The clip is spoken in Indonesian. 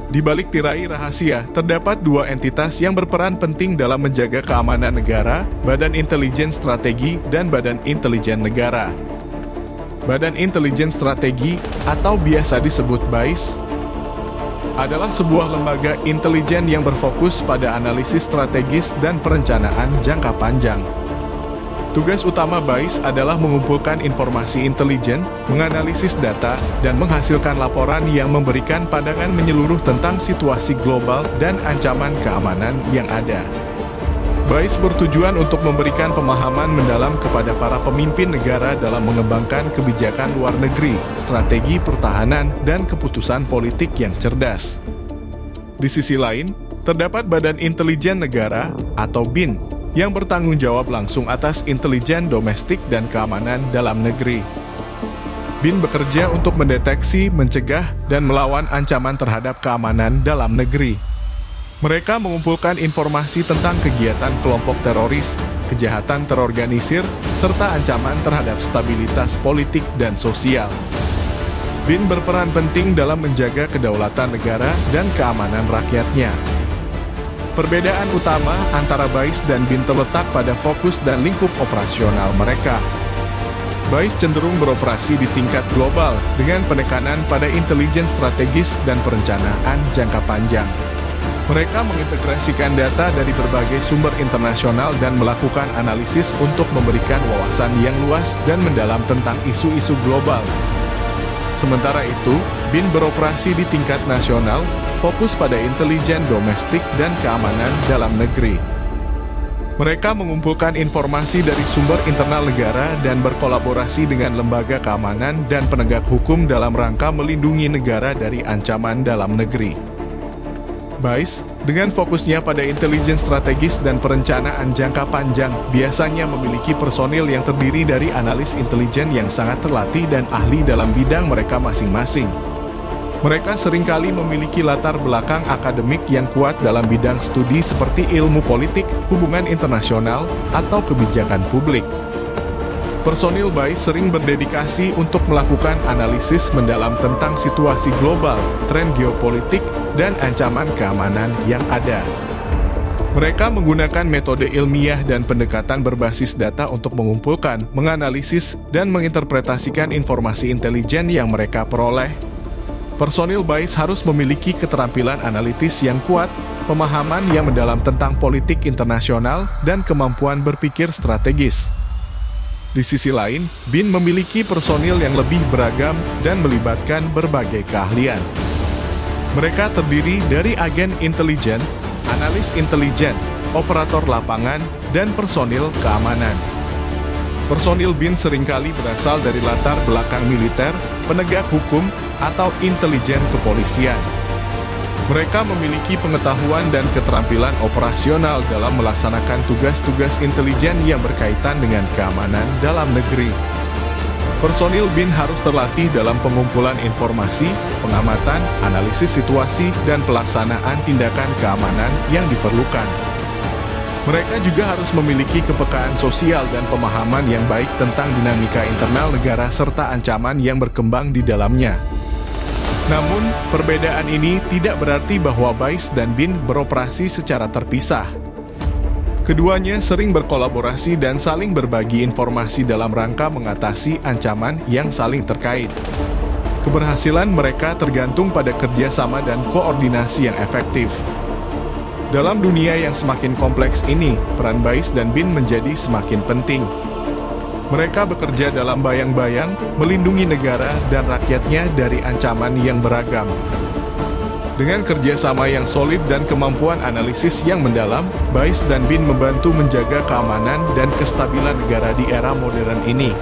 Di balik tirai rahasia, terdapat dua entitas yang berperan penting dalam menjaga keamanan negara, Badan Intelijen Strategi dan Badan Intelijen Negara. Badan Intelijen Strategi, atau biasa disebut BAIS, adalah sebuah lembaga intelijen yang berfokus pada analisis strategis dan perencanaan jangka panjang. Tugas utama BAIS adalah mengumpulkan informasi intelijen, menganalisis data, dan menghasilkan laporan yang memberikan pandangan menyeluruh tentang situasi global dan ancaman keamanan yang ada. BAIS bertujuan untuk memberikan pemahaman mendalam kepada para pemimpin negara dalam mengembangkan kebijakan luar negeri, strategi pertahanan, dan keputusan politik yang cerdas. Di sisi lain, terdapat Badan Intelijen Negara atau BIN, yang bertanggung jawab langsung atas intelijen domestik dan keamanan dalam negeri. BIN bekerja untuk mendeteksi, mencegah, dan melawan ancaman terhadap keamanan dalam negeri. Mereka mengumpulkan informasi tentang kegiatan kelompok teroris, kejahatan terorganisir, serta ancaman terhadap stabilitas politik dan sosial. BIN berperan penting dalam menjaga kedaulatan negara dan keamanan rakyatnya. Perbedaan utama antara BAIS dan BIN terletak pada fokus dan lingkup operasional mereka. BAIS cenderung beroperasi di tingkat global dengan penekanan pada intelijen strategis dan perencanaan jangka panjang. Mereka mengintegrasikan data dari berbagai sumber internasional dan melakukan analisis untuk memberikan wawasan yang luas dan mendalam tentang isu-isu global. Sementara itu, BIN beroperasi di tingkat nasional, fokus pada intelijen domestik dan keamanan dalam negeri. Mereka mengumpulkan informasi dari sumber internal negara dan berkolaborasi dengan lembaga keamanan dan penegak hukum dalam rangka melindungi negara dari ancaman dalam negeri. BAIS, dengan fokusnya pada intelijen strategis dan perencanaan jangka panjang, biasanya memiliki personil yang terdiri dari analis intelijen yang sangat terlatih dan ahli dalam bidang mereka masing-masing. Mereka seringkali memiliki latar belakang akademik yang kuat dalam bidang studi seperti ilmu politik, hubungan internasional, atau kebijakan publik. Personil BAIS sering berdedikasi untuk melakukan analisis mendalam tentang situasi global, tren geopolitik, dan ancaman keamanan yang ada. Mereka menggunakan metode ilmiah dan pendekatan berbasis data untuk mengumpulkan, menganalisis, dan menginterpretasikan informasi intelijen yang mereka peroleh. Personil BAIS harus memiliki keterampilan analitis yang kuat, pemahaman yang mendalam tentang politik internasional, dan kemampuan berpikir strategis. Di sisi lain, BIN memiliki personil yang lebih beragam dan melibatkan berbagai keahlian. Mereka terdiri dari agen intelijen, analis intelijen, operator lapangan, dan personil keamanan. Personil BIN seringkali berasal dari latar belakang militer, penegak hukum, atau intelijen kepolisian. Mereka memiliki pengetahuan dan keterampilan operasional dalam melaksanakan tugas-tugas intelijen yang berkaitan dengan keamanan dalam negeri. Personil BIN harus terlatih dalam pengumpulan informasi, pengamatan, analisis situasi, dan pelaksanaan tindakan keamanan yang diperlukan. Mereka juga harus memiliki kepekaan sosial dan pemahaman yang baik tentang dinamika internal negara serta ancaman yang berkembang di dalamnya. Namun, perbedaan ini tidak berarti bahwa BAIS dan BIN beroperasi secara terpisah. Keduanya sering berkolaborasi dan saling berbagi informasi dalam rangka mengatasi ancaman yang saling terkait. Keberhasilan mereka tergantung pada kerjasama dan koordinasi yang efektif. Dalam dunia yang semakin kompleks ini, peran BAIS dan BIN menjadi semakin penting. Mereka bekerja dalam bayang-bayang, melindungi negara dan rakyatnya dari ancaman yang beragam. Dengan kerjasama yang solid dan kemampuan analisis yang mendalam, BAIS dan BIN membantu menjaga keamanan dan kestabilan negara di era modern ini.